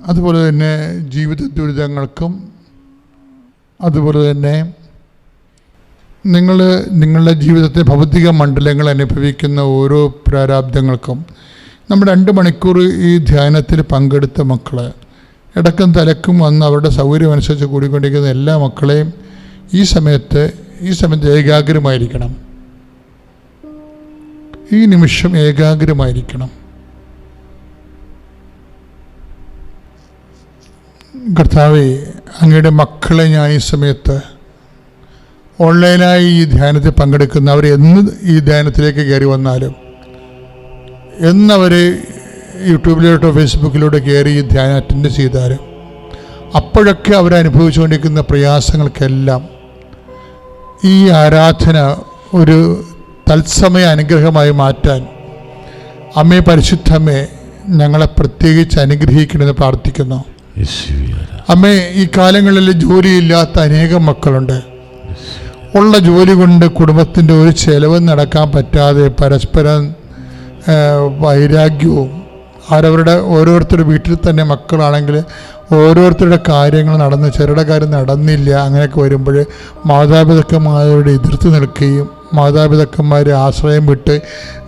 അതുപോലെ തന്നെ ജീവിത ദുരിതങ്ങൾക്കും, അതുപോലെ തന്നെ നിങ്ങളുടെ ജീവിതത്തെ ഭൗതിക മണ്ഡലങ്ങൾ അനുഭവിക്കുന്ന ഓരോ പ്രാരാബ്ദങ്ങൾക്കും നമ്മൾ 2 മണിക്കൂർ ഈ ധ്യാനത്തിൽ പങ്കെടുത്ത മക്കൾ, ഇടക്കും തലക്കും വന്ന് അവരുടെ സൗകര്യമനുസരിച്ച് കൂടിക്കൊണ്ടിരിക്കുന്ന എല്ലാ മക്കളെയും ഈ സമയത്ത് ഏകാഗ്രമായിരിക്കണം. ഈ നിമിഷം ഏകാഗ്രമായിരിക്കണം. കർത്താവേ, അങ്ങയുടെ മക്കളെ ഞാൻ ഈ സമയത്ത് ഓൺലൈനായി ഈ ധ്യാനത്തിൽ പങ്കെടുക്കുന്ന അവർ എന്ന് ഈ ധ്യാനത്തിലേക്ക് കയറി വന്നാലും, എന്നവർ യൂട്യൂബിലോട്ടോ ഫേസ്ബുക്കിലോട്ടോ കയറി ഈ ധ്യാനം അറ്റൻഡ് ചെയ്താലും, അപ്പോഴൊക്കെ അവരനുഭവിച്ചുകൊണ്ടിരിക്കുന്ന പ്രയാസങ്ങൾക്കെല്ലാം ഈ ആരാധന ഒരു തത്സമയ അനുഗ്രഹമായി മാറ്റാൻ അമ്മേ, പരിശുദ്ധമ്മേ, ഞങ്ങളെ പ്രത്യേകിച്ച് അനുഗ്രഹിക്കണമെന്ന് പ്രാർത്ഥിക്കുന്നു. അമ്മേ, ഈ കാലങ്ങളിൽ ജോലിയില്ലാത്ത അനേകം മക്കളുണ്ട്. ഉള്ള ജോലി കൊണ്ട് കുടുംബത്തിൻ്റെ ഒരു ചെലവും നടക്കാൻ പറ്റാതെ പരസ്പരം വൈരാഗ്യവും, അവരവരുടെ ഓരോരുത്തരുടെ വീട്ടിൽ തന്നെ മക്കളാണെങ്കിൽ ഓരോരുത്തരുടെ കാര്യങ്ങൾ നടന്ന് ചിലരുടെ കാര്യം നടന്നില്ല, അങ്ങനെയൊക്കെ വരുമ്പോൾ മാതാപിതാക്കന്മാരോട് എതിർത്ത് നിൽക്കുകയും മാതാപിതാക്കന്മാരെ ആശ്രയം വിട്ട്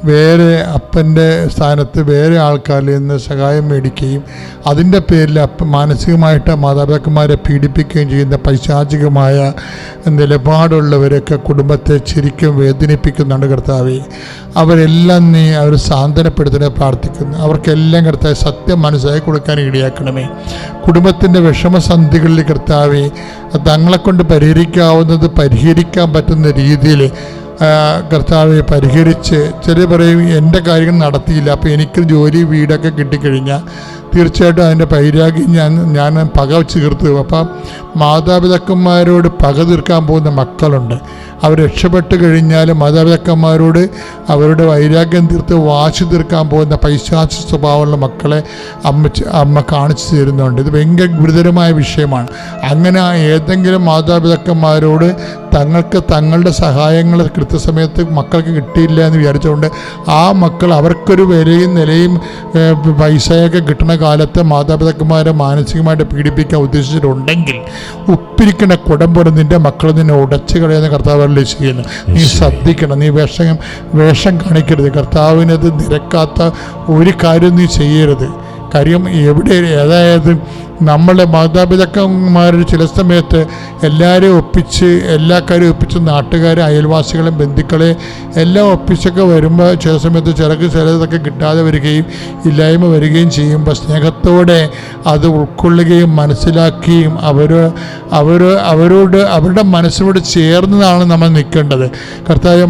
വേറെ അപ്പൻ്റെ സ്ഥാനത്ത് വേറെ ആൾക്കാരിൽ നിന്ന് സഹായം മേടിക്കുകയും അതിൻ്റെ പേരിൽ മാനസികമായിട്ട് മാതാപിതാക്കന്മാരെ പീഡിപ്പിക്കുകയും ചെയ്യുന്ന പൈശാചികമായ നിലപാടുള്ളവരൊക്കെ കുടുംബത്തെ ശരിക്കും വേദനിപ്പിക്കുന്നുണ്ട്. കർത്താവേ, അവരെല്ലാം നീ അവർ സാന്ത്വനപ്പെടുത്തുന്നത് പ്രാർത്ഥിക്കുന്നു. അവർക്കെല്ലാം കർത്താവേ സത്യം മനസ്സിലാക്കി കൊടുക്കാൻ ഇടയാക്കണമേ. കുടുംബത്തിൻ്റെ വിഷമസന്ധികളിൽ കർത്താവേ തങ്ങളെക്കൊണ്ട് പരിഹരിക്കാവുന്നത് പരിഹരിക്കാൻ പറ്റുന്ന രീതിയിൽ കർത്താവെ പരിഹരിച്ച്, ചില പറയും എൻ്റെ കാര്യങ്ങൾ നടത്തിയില്ല, അപ്പോൾ എനിക്ക് ജോലി വീടൊക്കെ കിട്ടിക്കഴിഞ്ഞാൽ തീർച്ചയായിട്ടും അതിൻ്റെ വൈരാഗ്യം ഞാൻ പക തീർത്തു. അപ്പം മാതാപിതാക്കന്മാരോട് പക തീർക്കാൻ പോകുന്ന മക്കളുണ്ട്. അവർ രക്ഷപ്പെട്ട് കഴിഞ്ഞാൽ മാതാപിതാക്കന്മാരോട് അവരുടെ വൈരാഗ്യം തീർത്ത് വാശി തീർക്കാൻ പോകുന്ന പൈശാചിക സ്വഭാവമുള്ള മക്കളെ അമ്മ കാണിച്ചു തരുന്നുണ്ട്. ഇത് ഭയങ്കര ഗുരുതരമായ വിഷയമാണ്. അങ്ങനെ ഏതെങ്കിലും മാതാപിതാക്കന്മാരോട് തങ്ങൾക്ക് തങ്ങളുടെ സഹായങ്ങൾ കൃത്യസമയത്ത് മക്കൾക്ക് കിട്ടിയില്ല എന്ന് വിചാരിച്ചുകൊണ്ട് ആ മക്കൾ അവർക്കൊരു വിലയും നിലയും പൈസയൊക്കെ കിട്ടുന്ന കാലത്ത് മാതാപിതാക്കന്മാരെ മാനസികമായിട്ട് പീഡിപ്പിക്കാൻ ഉദ്ദേശിച്ചിട്ടുണ്ടെങ്കിൽ ഉപ്പിരിക്കുന്ന കുടം പോലെ നിൻ്റെ മക്കൾ നിന്നെ ഉടച്ചു കളയുന്ന കർത്താവ് ചെയ്യുന്നു. നീ ശ്രദ്ധിക്കണം, നീ വേഷം കാണിക്കരുത്. കർത്താവിനത് നിരക്കാത്ത ഒരു കാര്യം നീ ചെയ്യരുത്. കാര്യം അതായത് നമ്മളെ മാതാപിതാക്കന്മാർ ചില സമയത്ത് എല്ലാവരെയും ഒപ്പിച്ച് എല്ലാ കാര്യവും ഒപ്പിച്ച് നാട്ടുകാരെ, അയൽവാസികളെ, ബന്ധുക്കളെ എല്ലാം ഒപ്പിച്ചൊക്കെ വരുമ്പോൾ ചില സമയത്ത് ചിലതൊക്കെ കിട്ടാതെ വരികയും ഇല്ലായ്മ വരികയും ചെയ്യുമ്പോൾ സ്നേഹത്തോടെ അത് ഉൾക്കൊള്ളുകയും മനസ്സിലാക്കുകയും അവരോട് അവരുടെ മനസ്സിനോട് ചേർന്നതാണ് നമ്മൾ നിൽക്കേണ്ടത്. കർത്താവ്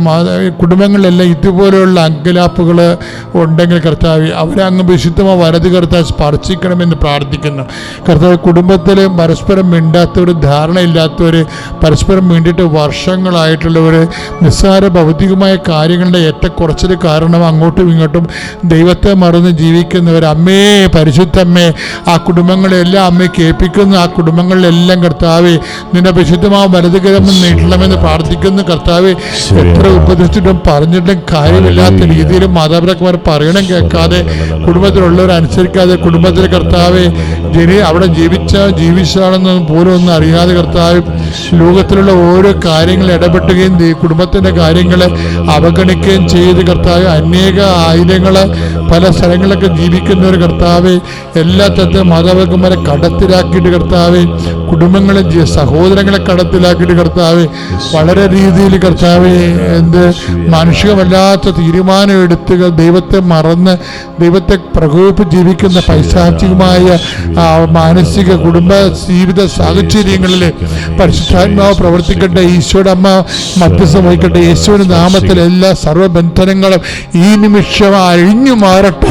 കുടുംബങ്ങളിലെല്ലാം ഇതുപോലെയുള്ള അങ്കലാപ്പുകൾ ഉണ്ടെങ്കിൽ കർത്താവ് അവരെ അങ്ങ് വിശുദ്ധമായ വലത് കർത്താവ് സ്പർശിക്കണമെന്ന് പ്രാർത്ഥിക്കുന്നു. കർത്താവ് കുടുംബത്തിൽ പരസ്പരം മിണ്ടാത്തവർ, ധാരണയില്ലാത്തവർ, പരസ്പരം മിണ്ടിയിട്ട് വർഷങ്ങളായിട്ടുള്ളവർ, നിസ്സാര ഭൗതികമായ കാര്യങ്ങളുടെ ഏറ്റക്കുറച്ചിൽ കാരണം അങ്ങോട്ടും ഇങ്ങോട്ടും ദൈവത്തെ മറന്ന് ജീവിക്കുന്നവർ, അമ്മേ പരിശുദ്ധമ്മേ, ആ കുടുംബങ്ങളെല്ലാം അമ്മയെ കേൾപ്പിക്കുന്നു. ആ കുടുംബങ്ങളിലെല്ലാം കർത്താവെ നിന്റെ വിശുദ്ധമായ വലതുകരം നീട്ടണമെന്ന് പ്രാർത്ഥിക്കുന്നു. കർത്താവെ, എത്ര ഉപദേശിച്ചിട്ടും പറഞ്ഞിട്ടും കാര്യമില്ലാത്ത രീതിയിൽ മാതാപിതാക്കന്മാർ പറയണം കേൾക്കാതെ, കുടുംബത്തിലുള്ളവർ അനുസരിക്കാതെ, കുടുംബത്തിലെ കർത്താവെ അവിടെ ജീവിച്ചാണെന്ന് പോലും ഒന്നും അറിയാതെ കർത്താവ് ലോകത്തിലുള്ള ഓരോ കാര്യങ്ങൾ ഇടപെട്ടുകയും കുടുംബത്തിൻ്റെ കാര്യങ്ങളെ അവഗണിക്കുകയും ചെയ്ത് കർത്താവ് അനേക ആയിരങ്ങളെ പല സ്ഥലങ്ങളിലൊക്കെ ജീവിക്കുന്നവർ കർത്താവ് എല്ലാ തരത്തിലും മാതാപിതാക്കന്മാരെ കടത്തിലാക്കിയിട്ട് കർത്താവ് കുടുംബങ്ങളെ സഹോദരങ്ങളെ കടത്തിലാക്കിയിട്ട് കർത്താവ് വളരെ രീതിയിൽ കർത്താവ് മാനുഷികമല്ലാത്ത തീരുമാനം എടുത്തുക ദൈവത്തെ മറന്ന് ദൈവത്തെ പ്രകോപിപ്പിച്ച് ജീവിക്കുന്ന പൈശാചികമായ മാനസിക കുടുംബ ജീവിത സാഹചര്യങ്ങളിൽ പരിശുദ്ധാത്മാവ് പ്രവർത്തിക്കട്ടെ. ഈശോയുടെ അമ്മ മധ്യസ്ഥം വഹിക്കട്ടെ. യേശുവിന്റെ നാമത്തിൽ എല്ലാ സർവ്വബന്ധനങ്ങളും ഈ നിമിഷം അഴിഞ്ഞു മാറട്ടെ.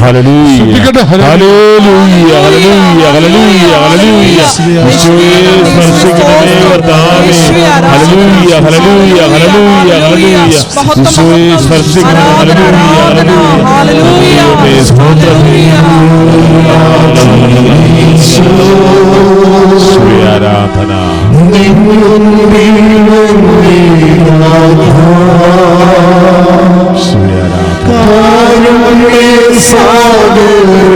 ആരാധന കാരുണ്യ സാഗരമേ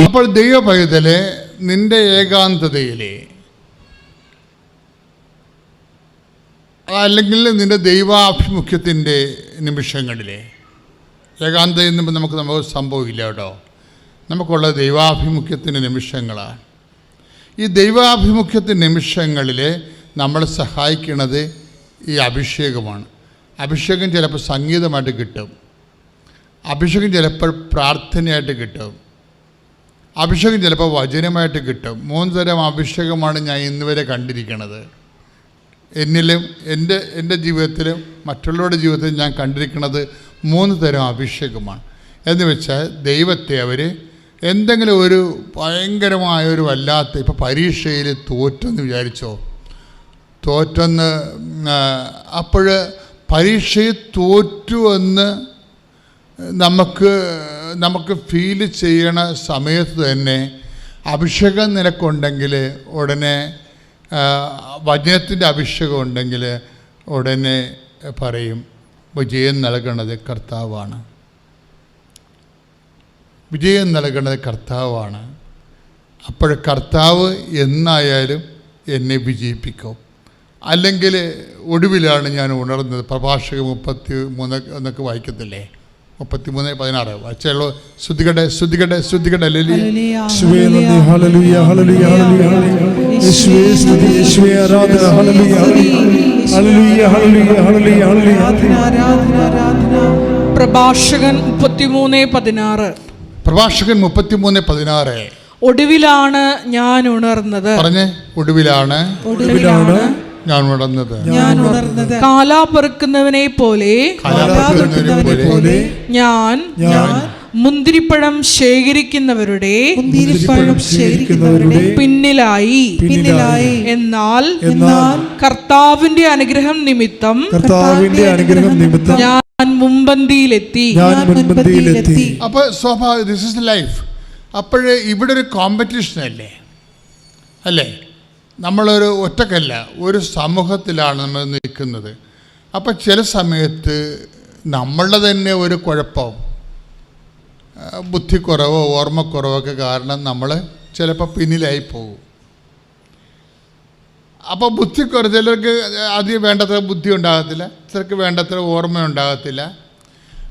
അപ്പോൾ ദൈവപൈതലെ, നിന്റെ ഏകാന്തതയിലെ അല്ലെങ്കിൽ നിന്റെ ദൈവാഭിമുഖ്യത്തിൻ്റെ നിമിഷങ്ങളിലെ, ഏകാന്തത എന്നുമ്പോൾ നമുക്ക് സംഭവമില്ല കേട്ടോ, നമുക്കുള്ള ദൈവാഭിമുഖ്യത്തിൻ്റെ നിമിഷങ്ങളാണ്. ഈ ദൈവാഭിമുഖ്യത്തിൻ്റെ നിമിഷങ്ങളിൽ നമ്മളെ സഹായിക്കുന്നത് ഈ അഭിഷേകമാണ്. അഭിഷേകം ചിലപ്പോൾ സംഗീതമായിട്ട് കിട്ടും, അഭിഷേകം ചിലപ്പോൾ പ്രാർത്ഥനയായിട്ട് കിട്ടും, അഭിഷേകം ചിലപ്പോൾ വചനമായിട്ട് കിട്ടും. 3 തരം അഭിഷേകമാണ് ഞാൻ ഇന്നുവരെ കണ്ടിരിക്കുന്നത്. എന്നിലും എൻ്റെ ജീവിതത്തിലും മറ്റുള്ളവരുടെ ജീവിതത്തിലും ഞാൻ കണ്ടിരിക്കുന്നത് 3 തരം അഭിഷേകമാണ്. എന്ന് വെച്ചാൽ ദൈവത്തെ അവർ എന്തെങ്കിലും ഒരു ഭയങ്കരമായൊരു വല്ലാത്ത, ഇപ്പോൾ പരീക്ഷയിൽ തോറ്റെന്ന് വിചാരിച്ചോ, തോറ്റെന്ന് അപ്പോൾ പരീക്ഷയിൽ തോറ്റുവെന്ന് നമുക്ക് ഫീൽ ചെയ്യണ സമയത്ത് തന്നെ അഭിഷേകം നിനക്കുണ്ടെങ്കിൽ ഉടനെ, വചനത്തിൻ്റെ അഭിഷേകം ഉണ്ടെങ്കിൽ ഉടനെ പറയും വിജയം നൽകണത് കർത്താവാണ്, വിജയം നൽകണത് കർത്താവാണ്. അപ്പോൾ കർത്താവ് എന്നായാലും എന്നെ വിജയിപ്പിക്കും. അല്ലെങ്കിൽ ഒടുവിലാണ് ഞാൻ ഉണർന്നത്. പ്രഭാഷകൻ 33 എന്നൊക്കെ വായിക്കത്തില്ലേ, 33:16 വായിച്ചുള്ളൂ. ശ്രുതികട്ടെ ശ്രുതികട്ടെ ശ്രുതികട്ടെ. പ്രഭാഷകൻ 33:16. പ്രഭാഷകൻ 33:16. ഒടുവിലാണ് ഞാൻ ഉണർന്നത്. പറഞ്ഞേ, ഒടുവിലാണ് ഞാൻ ഉണർന്നത്. കാലാപെറുക്കുന്നവനെ പോലെ ഞാൻ മുന്തിരിപ്പഴം ശേഖരിക്കുന്നവരുടെ പിന്നിലായി. എന്നാൽ കർത്താവിന്റെ അനുഗ്രഹം നിമിത്തം ഞാൻ മുൻപന്തിയിലെത്തി. അപ്പോൾ സ്വാഭാവിക, ദിസ് ഇസ് ലൈഫ്. അപ്പോഴേ ഇവിടെ ഒരു കോമ്പറ്റീഷൻ അല്ലേ? നമ്മളൊരു ഒറ്റക്കല്ല, ഒരു സമൂഹത്തിലാണ് നമ്മൾ നിൽക്കുന്നത്. അപ്പം ചില സമയത്ത് നമ്മളുടെ തന്നെ ഒരു കുഴപ്പം, ബുദ്ധിക്കുറവോ ഓർമ്മക്കുറവൊക്കെ കാരണം നമ്മൾ ചിലപ്പോൾ പിന്നിലായി പോകും. അപ്പോൾ ബുദ്ധിക്കുറവ്, ചിലർക്ക് അധികം വേണ്ടത്ര ബുദ്ധി ഉണ്ടാകത്തില്ല, ചിലർക്ക് വേണ്ടത്ര ഓർമ്മ ഉണ്ടാകത്തില്ല.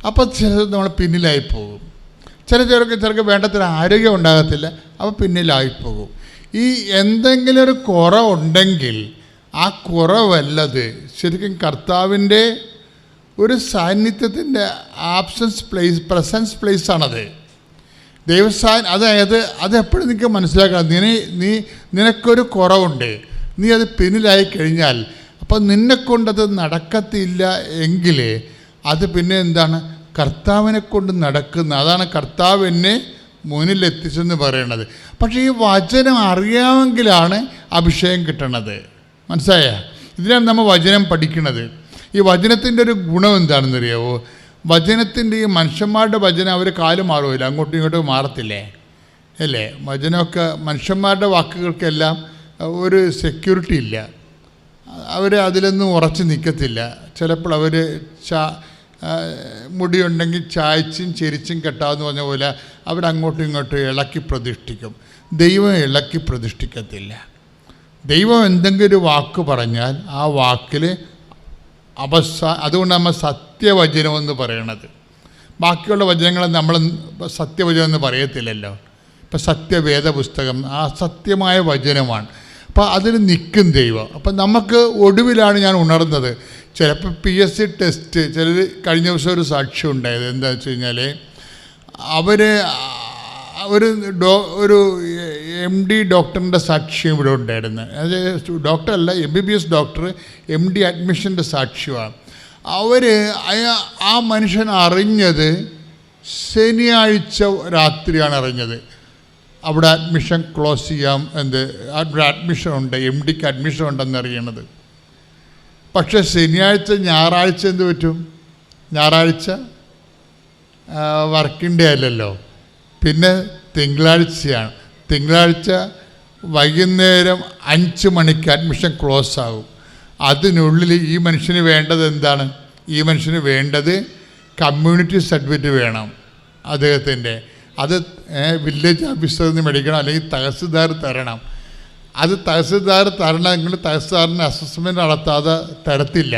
അപ്പോൾ ചിലർ നമ്മൾ പിന്നിലായി പോകും. ചിലർക്ക് വേണ്ടത്ര ആരോഗ്യം ഉണ്ടാകത്തില്ല, അപ്പോൾ പിന്നിലായി പോകും. ഈ എന്തെങ്കിലും ഒരു കുറവുണ്ടെങ്കിൽ ആ കുറവല്ലത് ശരിക്കും കർത്താവിൻ്റെ ഒരു സാന്നിധ്യത്തിൻ്റെ പ്രസൻസ് പ്ലേസാണത്. അതായത് അതെപ്പോഴും നിങ്ങൾക്ക് മനസ്സിലാക്കണം. നിനക്കൊരു കുറവുണ്ട്, നീ അത് പിന്നിലായി കഴിഞ്ഞാൽ അപ്പം നിന്നെക്കൊണ്ടത് നടക്കത്തില്ല എങ്കിൽ അത് പിന്നെ എന്താണ്? കർത്താവിനെ കൊണ്ട് നടക്കുന്ന, അതാണ് കർത്താവ് എന്നെ മുന്നിലെത്തിച്ചെന്ന് പറയണത്. പക്ഷേ ഈ വചനം അറിയാമെങ്കിലാണ് അഭിഷേകം കിട്ടണത്. മനസ്സിലായ? ഇതിനാണ് നമ്മൾ വചനം പഠിക്കുന്നത്. ഈ വചനത്തിൻ്റെ ഒരു ഗുണം എന്താണെന്നറിയാവോ? വചനത്തിൻ്റെ ഈ മനുഷ്യന്മാരുടെ വചനം അവർ കാല് മാറുമില്ല, അങ്ങോട്ടും ഇങ്ങോട്ടും മാറത്തില്ലേ അല്ലേ? വചനമൊക്കെ മനുഷ്യന്മാരുടെ വാക്കുകൾക്കെല്ലാം ഒരു സെക്യൂരിറ്റി ഇല്ല, അവർ അതിലൊന്നും ഉറച്ചു നിൽക്കത്തില്ല. ചിലപ്പോൾ അവർ മുടിയുണ്ടെങ്കിൽ ചായച്ചും ചെരിച്ചും കെട്ടാമെന്ന് പറഞ്ഞ പോലെ അവരങ്ങോട്ടും ഇങ്ങോട്ടും ഇളക്കി പ്രതിഷ്ഠിക്കും. ദൈവം ഇളക്കി പ്രതിഷ്ഠിക്കത്തില്ല. ദൈവം എന്തെങ്കിലും ഒരു വാക്ക് പറഞ്ഞാൽ ആ വാക്കിൽ അതുകൊണ്ട് നമ്മൾ സത്യവചനമെന്ന് പറയണത്. ബാക്കിയുള്ള വചനങ്ങളെ നമ്മൾ സത്യവചനം എന്ന് പറയത്തില്ലല്ലോ. ഇപ്പം സത്യവേദ പുസ്തകം ആ സത്യമായ വചനമാണ്. അപ്പോൾ അതിൽ നിൽക്കും ദൈവം. അപ്പം നമുക്ക് ഒടുവിലാണ് ഞാൻ ഉണർന്നത്. ചിലപ്പോൾ PSC ടെസ്റ്റ്, ചിലർ കഴിഞ്ഞ ദിവസം ഒരു സാക്ഷ്യം ഉണ്ടായത് എന്താ വെച്ച് കഴിഞ്ഞാൽ ഒരു MD ഡോക്ടറിൻ്റെ സാക്ഷ്യം ഇവിടെ ഉണ്ടായിരുന്നു. അത് ഡോക്ടറല്ല, MBBS ഡോക്ടർ, MD അഡ്മിഷൻ്റെ സാക്ഷ്യമാണ്. ആ മനുഷ്യൻ അറിഞ്ഞത് ശനിയാഴ്ച രാത്രിയാണ് അറിഞ്ഞത്. അവിടെ അഡ്മിഷൻ ക്ലോസ് ചെയ്യാം, അവിടെ അഡ്മിഷൻ ഉണ്ട്, MDക്ക് അഡ്മിഷൻ ഉണ്ടെന്ന് അറിയണത്. പക്ഷേ ഞായറാഴ്ച എന്ത് പറ്റും? ഞായറാഴ്ച വർക്കിംഗ് ഡേ അല്ലല്ലോ, പിന്നെ തിങ്കളാഴ്ചയാണ്. തിങ്കളാഴ്ച വൈകുന്നേരം 5 മണിക്ക് അഡ്മിഷൻ ക്ലോസ് ആകും. അതിനുള്ളിൽ ഈ മനുഷ്യന് വേണ്ടത് എന്താണ്? ഈ മനുഷ്യന് വേണ്ടത് കമ്മ്യൂണിറ്റി സർട്ടിഫിക്കറ്റ് വേണം അദ്ദേഹത്തിൻ്റെ. അത് വില്ലേജ് ഓഫീസറിൽ നിന്ന് മേടിക്കണം, അല്ലെങ്കിൽ തഹസിൽദാർ തരണം. അത് തഹസിൽദാർ തരണമെങ്കിൽ തഹസിൽദാറിന് അസസ്മെൻറ്റ് നടത്താതെ തരത്തില്ല.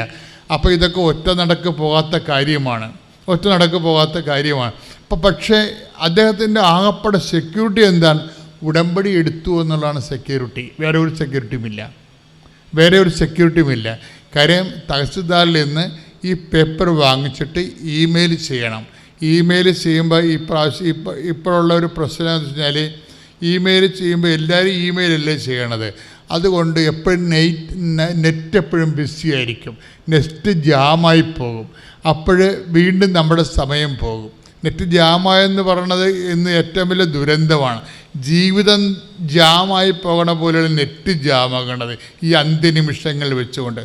അപ്പോൾ ഇതൊക്കെ ഒറ്റ നടക്ക് പോകാത്ത കാര്യമാണ്. അപ്പോൾ പക്ഷേ അദ്ദേഹത്തിൻ്റെ ആകപ്പാടെ സെക്യൂരിറ്റി എന്താണ്? ഉടമ്പടി എടുത്തു എന്നുള്ളതാണ് സെക്യൂരിറ്റി. വേറെ ഒരു സെക്യൂരിറ്റിയുമില്ല. കാര്യം തഹസിൽദാറിൽ നിന്ന് ഈ പേപ്പർ വാങ്ങിച്ചിട്ട് ഇമെയിൽ ചെയ്യണം. ഇമെയിൽ ചെയ്യുമ്പോൾ ഇപ്പോഴുള്ള ഒരു പ്രശ്നം എന്ന് വെച്ച് കഴിഞ്ഞാൽ, ഇമെയിൽ ചെയ്യുമ്പോൾ എല്ലാവരും ഇമെയിലല്ലേ ചെയ്യണത്. അതുകൊണ്ട് എപ്പോഴും നെറ്റ് എപ്പോഴും ബിസി ആയിരിക്കും. നെറ്റ് ജാമായി പോകും. അപ്പോൾ വീണ്ടും നമ്മുടെ സമയം പോകും. നെറ്റ് ജാമായെന്ന് പറയണത് ഇന്ന് ഏറ്റവും വലിയ ദുരന്തമാണ്. ജീവിതം ജാമായി പോകണ പോലെയാണ് നെറ്റ് ജാമാകണത് ഈ അന്ത്യനിമിഷങ്ങൾ വെച്ചുകൊണ്ട്.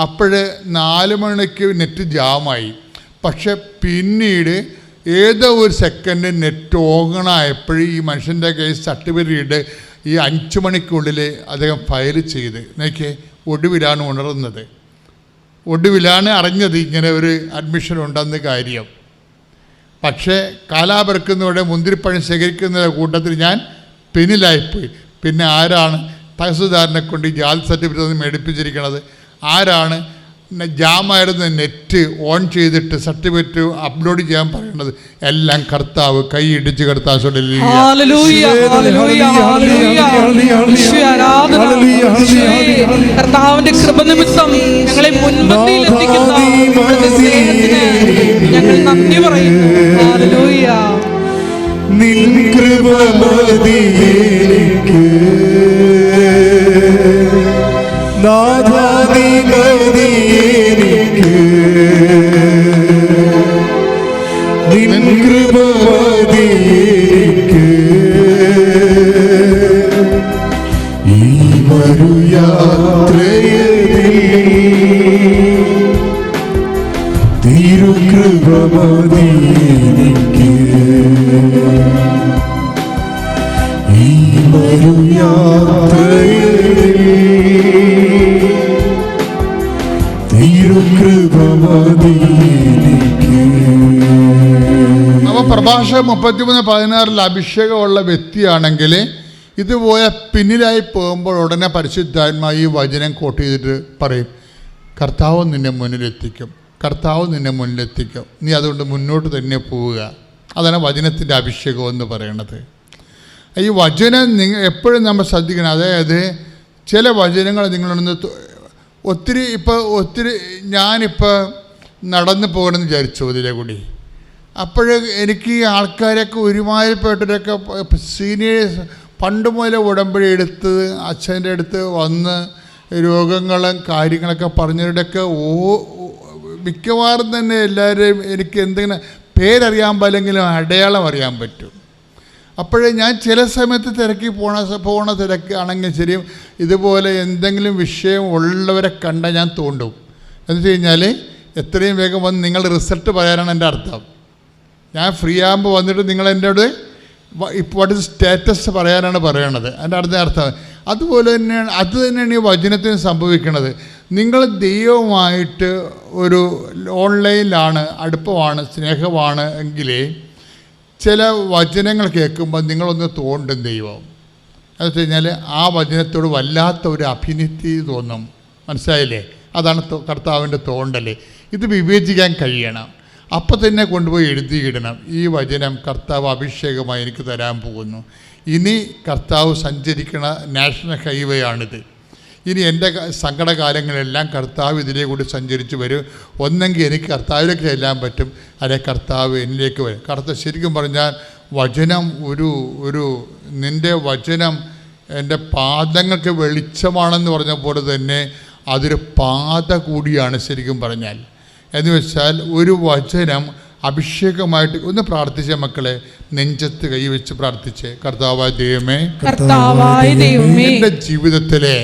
അപ്പോൾ 4 മണിക്ക് നെറ്റ് ജാമായി. പക്ഷെ പിന്നീട് ഏതോ ഒരു സെക്കൻഡ് നെറ്റ് ഓണായപ്പോഴും ഈ മനുഷ്യൻ്റെ കയ്യിൽ സർട്ടിഫിക്കറ്റ് ഈ 5 മണിക്കുള്ളിൽ അദ്ദേഹം ഫയൽ ചെയ്ത് നോക്കിയേ. ഒടുവിലാണ് അറിഞ്ഞത് ഇങ്ങനെ ഒരു അഡ്മിഷൻ ഉണ്ടെന്ന് കാര്യം. പക്ഷേ കാലാപെറുക്കുന്നതോടെ മുന്തിരിപ്പഴം ശേഖരിക്കുന്ന കൂട്ടത്തിൽ ഞാൻ പിന്നിലായിപ്പോയി. പിന്നെ ആരാണ് തഹസിൽദാറിനെ കൊണ്ട് ഈ ജാതി സർട്ടിഫിക്കറ്റ് മേടിപ്പിച്ചിരിക്കുന്നത്? ആരാണ് ജാമായിരുന്ന നെറ്റ് ഓൺ ചെയ്തിട്ട് സർട്ടിഫിക്കറ്റ് അപ്ലോഡ് ചെയ്യാൻ പറയുന്നത്? എല്ലാം കർത്താവ് കൈയിടിച്ച് കർത്താവ് കർത്താവിന്റെ കൃപ നിമിത്തം ഞങ്ങളെ മുൻപന്തിയിൽ എത്തിക്കുന്ന ഞങ്ങൾ നന്ദി പറയുന്നു. ഹല്ലേലൂയ. നിൻ കൃപ മതിയെനിക്ക് നാഥാ, നീ മതിയെനിക്ക്. നിൻ കൃപ മതിയെനിക്ക്. ഈ മരുയാത്രയിൽ തിരുകൃപ മതിയെനിക്ക്. ഈ മരുയാത്രയിൽ തിരുകൃപ മതിയെനിക്ക്. അപ്പോൾ പ്രഭാഷകൻ 33:16 അഭിഷേകമുള്ള വ്യക്തിയാണെങ്കിൽ ഇതുപോലെ പിന്നിലായി പോകുമ്പോൾ ഉടനെ പരിശുദ്ധാത്മാവ് ഈ വചനം കോട്ട് ചെയ്തിട്ട് പറയും, കർത്താവ് നിന്നെ മുന്നിലെത്തിക്കും. നീ അതുകൊണ്ട് മുന്നോട്ട് തന്നെ പോവുക. അതാണ് വചനത്തിൻ്റെ അഭിഷേകം എന്ന് പറയുന്നത്. ഈ വചനം എപ്പോഴും നമ്മൾ ശ്രദ്ധിക്കണം. അതായത് ചില വചനങ്ങൾ നിങ്ങളൊന്ന് ഒത്തിരി ഞാനിപ്പോൾ നടന്നു പോകണമെന്ന് വിചാരിച്ചു ഇതിലെ കൂടി. അപ്പോൾ എനിക്ക് ഈ ആൾക്കാരൊക്കെ ഒരുമാതിരിപ്പെട്ടവരൊക്കെ സീനിയേഴ്സ് പണ്ട് മുതലേ ഉടമ്പടി എടുത്ത് അച്ഛൻ്റെ അടുത്ത് വന്ന് രോഗങ്ങളും കാര്യങ്ങളൊക്കെ പറഞ്ഞവരുടെയൊക്കെ മിക്കവാറും തന്നെ എല്ലാവരെയും എനിക്ക് എന്തെങ്കിലും പേരറിയാൻ പാടില്ലെങ്കിലും അടയാളം അറിയാൻ പറ്റും. അപ്പോഴേ ഞാൻ ചില സമയത്ത് പോണ തിരക്കാണെങ്കിൽ ശരി, ഇതുപോലെ എന്തെങ്കിലും വിഷയം ഉള്ളവരെ കണ്ടാൽ ഞാൻ തോണ്ടും. എന്ന് വെച്ച് കഴിഞ്ഞാൽ എത്രയും വേഗം വന്ന് നിങ്ങൾ റിസൾട്ട് പറയാനാണ് എൻ്റെ അർത്ഥം. ഞാൻ ഫ്രീ ആകുമ്പോൾ വന്നിട്ട് നിങ്ങൾ എന്നോട് വാട്ട് ഇസ് സ്റ്റാറ്റസ് പറയാനാണ് പറയണത്. എൻ്റെ അർത്ഥം അതുപോലെ തന്നെയാണ് ഈ വചനത്തിന് സംഭവിക്കുന്നത്. നിങ്ങൾ ദൈവമായിട്ട് ഒരു ഓൺലൈനിലാണ്, അടുപ്പമാണ്, സ്നേഹമാണ് എങ്കിലേ ചില വചനങ്ങൾ കേൾക്കുമ്പോൾ നിങ്ങളൊന്ന് തോണ്ടും ദൈവം. എന്ന് വെച്ച് കഴിഞ്ഞാൽ ആ വചനത്തോട് വല്ലാത്ത ഒരു അഭിനിറ്റി തോന്നും. മനസ്സിലായില്ലേ? അതാണ് കർത്താവിൻ്റെ തോണ്ടല്. ഇത് വിവേചിക്കാൻ കഴിയണം. അപ്പം തന്നെ കൊണ്ടുപോയി എഴുതിയിടണം. ഈ വചനം കർത്താവ് അഭിഷേകമായി എനിക്ക് തരാൻ പോകുന്നു. ഇനി കർത്താവ് സഞ്ചരിക്കണ നാഷണൽ ഹൈവേ ആണിത്. ഇനി എൻ്റെ സങ്കടകാലങ്ങളെല്ലാം കർത്താവ് ഇതിലേ കൂടി സഞ്ചരിച്ച് വരും. ഒന്നെങ്കിൽ എനിക്ക് കർത്താവിലേക്ക് ചെല്ലാൻ പറ്റും, അല്ലെങ്കിൽ കർത്താവ് എന്നിലേക്ക് വരും. കർത്താവ് ശരിക്കും പറഞ്ഞാൽ വചനം നിൻ്റെ വചനം എൻ്റെ പാദങ്ങൾക്ക് വെളിച്ചമാണെന്ന് പറഞ്ഞ പോലെ തന്നെ അതൊരു പാത കൂടിയാണ് ശരിക്കും പറഞ്ഞാൽ. എന്ന് വെച്ചാൽ ഒരു വചനം അഭിഷേകമായിട്ട് ഒന്ന് പ്രാർത്ഥിച്ച മക്കളെ, നെഞ്ചത്ത് കൈവച്ച് പ്രാർത്ഥിച്ച്, കർത്താവായ ദൈവമേ, എൻ്റെ ജീവിതത്തിലെ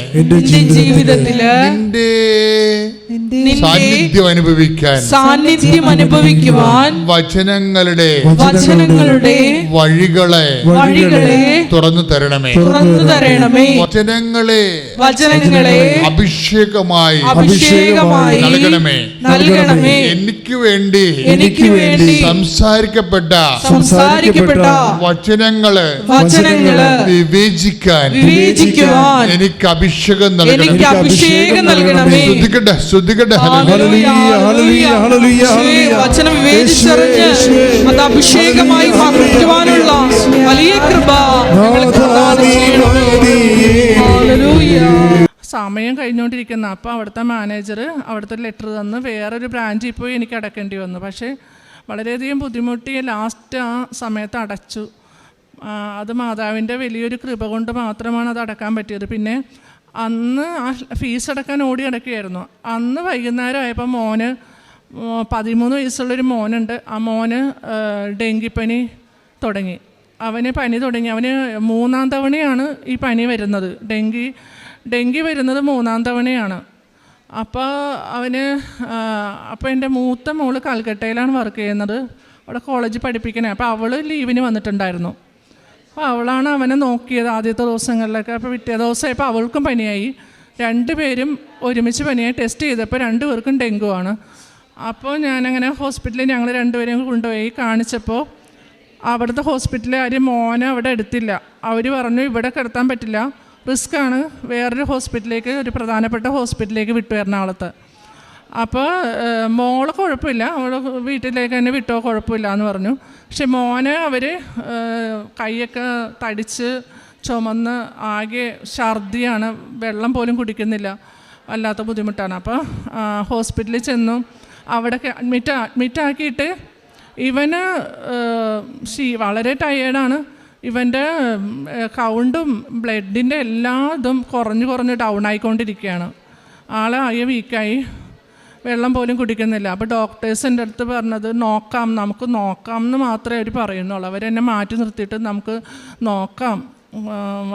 നിന്റെ സാന്നിധ്യം അനുഭവിക്കുവാൻ വചനങ്ങളുടെ വഴികളെ തുറന്നു തരണമേ. വചനങ്ങളെ അഭിഷേകമായി നൽകണമേ. എനിക്ക് വേണ്ടി സംസാരിക്കപ്പെട്ട വചനങ്ങള് വിവേചിക്കാൻ എനിക്ക് അഭിഷേകം നൽകണമേ. ശ്രദ്ധിക്കട്ടെ. വചനം വിവേചിച്ചറിഞ്ഞ് അത് അഭിഷേകമായി മാറ്റുവാനുള്ള വലിയ കൃപ. സമയം കഴിഞ്ഞുകൊണ്ടിരിക്കുന്ന അപ്പോൾ അവിടുത്തെ മാനേജർ അവിടുത്തെ ലെറ്റർ തന്ന് വേറൊരു ബ്രാഞ്ചിൽ പോയി എനിക്ക് അടക്കേണ്ടി വന്നു. പക്ഷേ വളരെയധികം ബുദ്ധിമുട്ടി ലാസ്റ്റ് ആ സമയത്ത് അടച്ചു. അത് മാതാവിൻ്റെ വലിയൊരു കൃപ കൊണ്ട് മാത്രമാണ് അത് അടക്കാൻ പറ്റിയത്. പിന്നെ അന്ന് ആ ഫീസ് അടക്കാൻ ഓടി അടക്കുകയായിരുന്നു. അന്ന് വൈകുന്നേരം ആയപ്പോൾ 13 വയസ്സുള്ളൊരു മോനുണ്ട്. ആ മോന് ഡെങ്കിപ്പനി തുടങ്ങി. അവന് പനി തുടങ്ങി. അവന് 3-ാം തവണയാണ് ഈ പനി വരുന്നത്. ഡെങ്കി വരുന്നത് 3-ാം തവണയാണ്. അപ്പോൾ എൻ്റെ മൂത്ത മോള് കൽക്കട്ടയിലാണ് വർക്ക് ചെയ്യുന്നത്. അവിടെ കോളേജിൽ പഠിപ്പിക്കണേ. അപ്പോൾ അവൾ ലീവിന് വന്നിട്ടുണ്ടായിരുന്നു. അപ്പോൾ അവളാണ് അവനെ നോക്കിയത് ആദ്യത്തെ ദിവസങ്ങളിലൊക്കെ. അപ്പോൾ പിറ്റേ ദിവസമായപ്പോൾ അവൾക്കും പനിയായി. 2 പേരും ഒരുമിച്ച് പനിയായി. ടെസ്റ്റ് ചെയ്തപ്പോൾ 2 പേർക്കും ഡെങ്കു ആണ്. അപ്പോൾ ഞാനങ്ങനെ ഹോസ്പിറ്റലിൽ ഞങ്ങൾ 2 പേരെയും കൊണ്ടുപോയി കാണിച്ചപ്പോൾ അവിടുത്തെ ഹോസ്പിറ്റലിൽ ആരും മോനെ അവിടെ എടുത്തില്ല. അവർ പറഞ്ഞു ഇവിടെ കിടത്താൻ പറ്റില്ല, റിസ്ക്കാണ്, വേറൊരു ഹോസ്പിറ്റലിലേക്ക്, ഒരു പ്രധാനപ്പെട്ട ഹോസ്പിറ്റലിലേക്ക് വിട്ടു എറണാകുളത്ത്. അപ്പോൾ മോള് കുഴപ്പമില്ല, അവൾ വീട്ടിലേക്ക് തന്നെ വിട്ടോ, കുഴപ്പമില്ല എന്ന് പറഞ്ഞു. പക്ഷെ മോനെ അവർ കൈയൊക്കെ തടിച്ച് ചുമന്ന് ആകെ ഛർദിയാണ്, വെള്ളം പോലും കുടിക്കുന്നില്ല, വല്ലാത്ത ബുദ്ധിമുട്ടാണ്. അപ്പോൾ ഹോസ്പിറ്റലിൽ ചെന്നു. അവിടെ അഡ്മിറ്റാക്കിയിട്ട് ഇവന് വളരെ ടയേർഡാണ്. ഇവൻ്റെ കൗണ്ടും ബ്ലഡിൻ്റെ എല്ലാ ഇതും കുറഞ്ഞ് ഡൗൺ ആയിക്കൊണ്ടിരിക്കുകയാണ്. ആളാകെ വീക്കായി, വെള്ളം പോലും കുടിക്കുന്നില്ല. അപ്പോൾ ഡോക്ടേഴ്സിൻ്റെ അടുത്ത് പറഞ്ഞത് നമുക്ക് നോക്കാം എന്ന് മാത്രമേ അവർ പറയുന്നുള്ളൂ. അവരെന്നെ മാറ്റി നിർത്തിയിട്ട് നമുക്ക് നോക്കാം,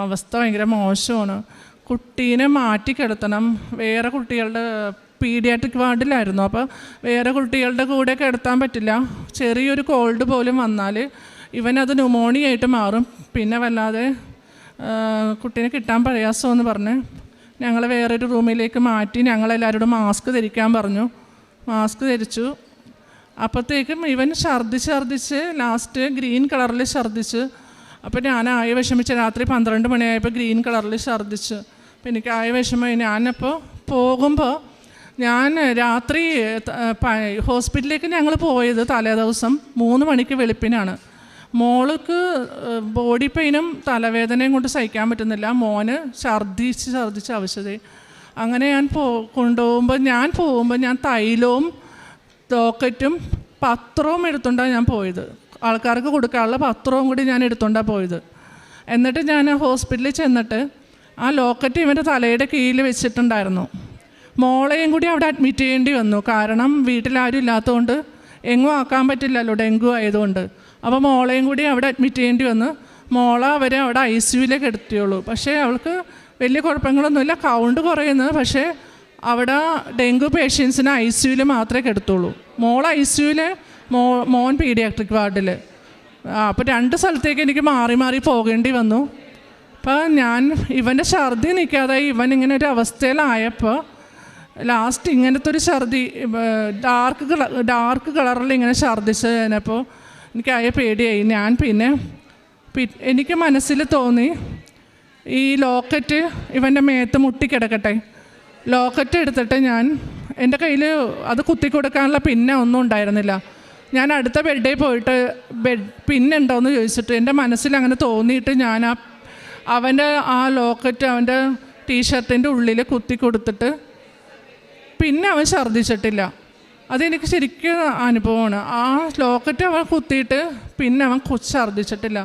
അവസ്ഥ ഭയങ്കര മോശമാണ്, കുട്ടീനെ മാറ്റി കിടത്തണം, വേറെ കുട്ടികളുടെ പീഡിയാട്രിക് വാർഡിലായിരുന്നു. അപ്പോൾ വേറെ കുട്ടികളുടെ കൂടെ കിടത്താൻ പറ്റില്ല, ചെറിയൊരു കോൾഡ് പോലും വന്നാൽ ഇവനത് ന്യൂമോണിയ ആയിട്ട് മാറും, പിന്നെ വല്ലാതെ കുട്ടീനെ കിട്ടാൻ പ്രയാസമെന്ന് പറഞ്ഞ് ഞങ്ങൾ വേറൊരു റൂമിലേക്ക് മാറ്റി. ഞങ്ങളെല്ലാവരോടും മാസ്ക് ധരിക്കാൻ പറഞ്ഞു. മാസ്ക് ധരിച്ചു. അപ്പോഴത്തേക്കും ഇവൻ ഛർദ്ദിച്ച് ലാസ്റ്റ് ഗ്രീൻ കളറിൽ ഛർദ്ദിച്ച്. അപ്പോൾ ഞാനായ വിഷമിച്ച് രാത്രി 12 മണിയായപ്പോൾ ഗ്രീൻ കളറിൽ ഛർദ്ദിച്ച്. അപ്പോൾ എനിക്കായ വിഷമമായി. ഞാനപ്പോൾ പോകുമ്പോൾ ഞാൻ രാത്രി ഹോസ്പിറ്റലിലേക്ക് ഞങ്ങൾ പോയത് തലേ ദിവസം 3 മണിക്ക് വെളുപ്പിനാണ്. മോൾക്ക് ബോഡി പെയിനും തലവേദനയും കൊണ്ട് സഹിക്കാൻ പറ്റുന്നില്ല, മോന് ഛർദ്ദിച്ച് അവശതയായി. അങ്ങനെ ഞാൻ കൊണ്ടുപോകുമ്പോൾ ഞാൻ തൈലവും ലോക്കറ്റും പത്രവും എടുത്തുകൊണ്ടാണ് ഞാൻ പോയത്. ആൾക്കാർക്ക് കൊടുക്കാനുള്ള പത്രവും കൂടി ഞാൻ എടുത്തുകൊണ്ടാണ് പോയത്. എന്നിട്ട് ഞാൻ ഹോസ്പിറ്റലിൽ ചെന്നിട്ട് ആ ലോക്കറ്റ് ഇവൻ്റെ തലയുടെ കീഴിൽ വെച്ചിട്ടുണ്ടായിരുന്നു. മോളെയും കൂടി അവിടെ അഡ്മിറ്റ് ചെയ്യേണ്ടി വന്നു. കാരണം വീട്ടിലാരും ഇല്ലാത്തതുകൊണ്ട് എങ്ങും ആക്കാൻ പറ്റില്ലല്ലോ, ഡെങ്കു ആയതുകൊണ്ട്. അപ്പോൾ മോളെയും കൂടി അവിടെ അഡ്മിറ്റ് ചെയ്യേണ്ടി വന്നു. മോളെ അവരെ അവിടെ ICUവിലേക്ക് എടുത്തുള്ളൂ. പക്ഷേ അവൾക്ക് വലിയ കുഴപ്പങ്ങളൊന്നുമില്ല, കൗണ്ട് കുറയുന്നത്. പക്ഷേ അവിടെ ഡെങ്കു പേഷ്യൻസിന് ICUവിൽ മാത്രമേ കിടത്തുള്ളൂ. മോൾ ICUവിൽ, മോൻ പീഡിയാട്രിക് വാർഡിൽ. അപ്പോൾ 2 സ്ഥലത്തേക്ക് എനിക്ക് മാറി പോകേണ്ടി വന്നു. അപ്പോൾ ഇവൻ്റെ ഛർദി നിൽക്കാതായി, ഇവൻ ഇങ്ങനെ ഒരു അവസ്ഥയിലായപ്പോൾ ലാസ്റ്റ് ഇങ്ങനത്തെ ഒരു ഛർദി ഡാർക്ക് കളറിൽ ഇങ്ങനെ ഛർദ്ദിച്ച് കഴിഞ്ഞപ്പോൾ എനിക്കായ പേടിയായി. ഞാൻ പിന്നെ എനിക്ക് മനസ്സിൽ തോന്നി ഈ ലോക്കറ്റ് ഇവൻ്റെ മേത്ത് മുട്ടിക്കിടക്കട്ടെ. ലോക്കറ്റ് എടുത്തിട്ട് എൻ്റെ കയ്യിൽ അത് കുത്തിക്കൊടുക്കാനുള്ള പിന്നെ ഒന്നും ഉണ്ടായിരുന്നില്ല. ഞാൻ അടുത്ത ബെഡിൽ പോയിട്ട് പിന്നുണ്ടോയെന്ന് ചോദിച്ചിട്ട് എൻ്റെ മനസ്സിൽ അങ്ങനെ തോന്നിയിട്ട് ഞാൻ അവൻ്റെ ആ ലോക്കറ്റ് അവൻ്റെ ടീഷർട്ടിൻ്റെ ഉള്ളിൽ കുത്തി കൊടുത്തിട്ട് പിന്നെ അവൻ ഛർദ്ദിച്ചിട്ടില്ല. അതെനിക്ക് ശരിക്കും അനുഭവമാണ്. ആ ലോക്കറ്റ് അവൻ കുത്തിയിട്ട് പിന്നെ അവൻ ഛർദ്ദിച്ചിട്ടില്ല.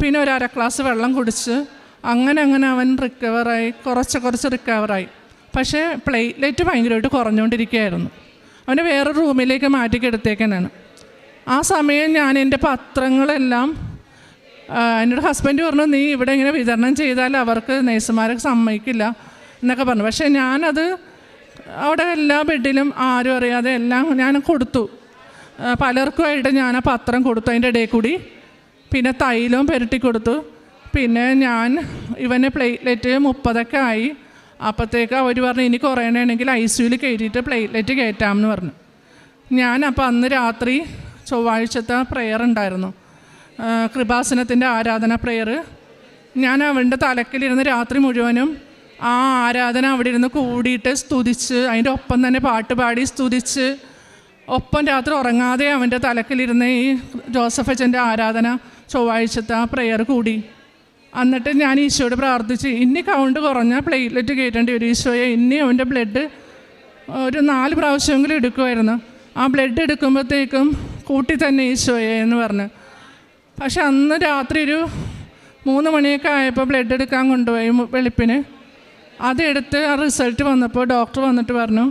പിന്നെ ഒരു 1/2 ഗ്ലാസ് വെള്ളം കുടിച്ച് അങ്ങനെ അവൻ റിക്കവറായി, കുറച്ച് റിക്കവറായി. പക്ഷേ പ്ലേറ്റ്ലെറ്റ് ഭയങ്കരമായിട്ട് കുറഞ്ഞുകൊണ്ടിരിക്കുകയായിരുന്നു. അവനെ വേറെ റൂമിലേക്ക് മാറ്റിക്കെടുത്തേക്കാനാണ്. ആ സമയം ഞാൻ എൻ്റെ പത്രങ്ങളെല്ലാം എന്നോട് ഹസ്ബൻഡ് പറഞ്ഞു, നീ ഇവിടെ ഇങ്ങനെ വിതരണം ചെയ്താൽ അവർക്ക് നേഴ്സുമാരൊക്കെ സമ്മതിക്കില്ല എന്നൊക്കെ പറഞ്ഞു. പക്ഷേ ഞാനത് അവിടെ എല്ലാ ബെഡിലും ആരും അറിയാതെ എല്ലാം ഞാൻ കൊടുത്തു. പലർക്കുമായിട്ട് ഞാൻ ആ പത്രം കൊടുത്തു അതിൻ്റെ ഇടയിൽ കൂടി. പിന്നെ തൈലവും പുരട്ടി കൊടുത്തു. പിന്നെ ഞാൻ ഇവന് പ്ലേറ്റ്ലെറ്റ് 30 ആയി. അപ്പോഴത്തേക്ക് അവർ പറഞ്ഞു ഇനി കുറയണമെങ്കിൽ ICUവിൽ കയറ്റിയിട്ട് പ്ലേറ്റ്ലെറ്റ് കയറ്റാമെന്ന് പറഞ്ഞു. അപ്പോൾ അന്ന് രാത്രി ചൊവ്വാഴ്ചത്തെ പ്രെയർ ഉണ്ടായിരുന്നു, കൃപാസനത്തിൻ്റെ ആരാധന പ്രെയർ. ഞാൻ അവൻ്റെ തലക്കിലിരുന്ന് രാത്രി മുഴുവനും ആ ആരാധന അവിടെ ഇരുന്ന് കൂടിയിട്ട് സ്തുതിച്ച്, അതിൻ്റെ ഒപ്പം തന്നെ പാട്ട് പാടി സ്തുതിച്ച്, ഒപ്പം രാത്രി ഉറങ്ങാതെ അവൻ്റെ തലക്കിലിരുന്ന് ഈ ജോസഫ് അച്ഛൻ്റെ ആരാധന ചൊവ്വാഴ്ചത്തെ ആ പ്രെയർ കൂടി. എന്നിട്ട് ഞാൻ ഈശോയോട് പ്രാർത്ഥിച്ച് ഇനി കൗണ്ട് കുറഞ്ഞാൽ പ്ലേറ്റ്ലെറ്റ് കയറ്റേണ്ടി വരും ഈശോയെ, ഇനി അവൻ്റെ ബ്ലഡ് ഒരു 4 പ്രാവശ്യമെങ്കിലും എടുക്കുമായിരുന്നു. ആ ബ്ലഡ് എടുക്കുമ്പോഴത്തേക്കും കൂട്ടി തന്നെ ഈശോയെ എന്ന് പറഞ്ഞു. പക്ഷെ അന്ന് രാത്രി ഒരു 3 മണിയൊക്കെ ആയപ്പോൾ ബ്ലഡ് എടുക്കാൻ കൊണ്ടുപോയി വെളുപ്പിന്. അതെടുത്ത് ആ റിസൾട്ട് വന്നപ്പോൾ ഡോക്ടർ വന്നിട്ട് പറഞ്ഞു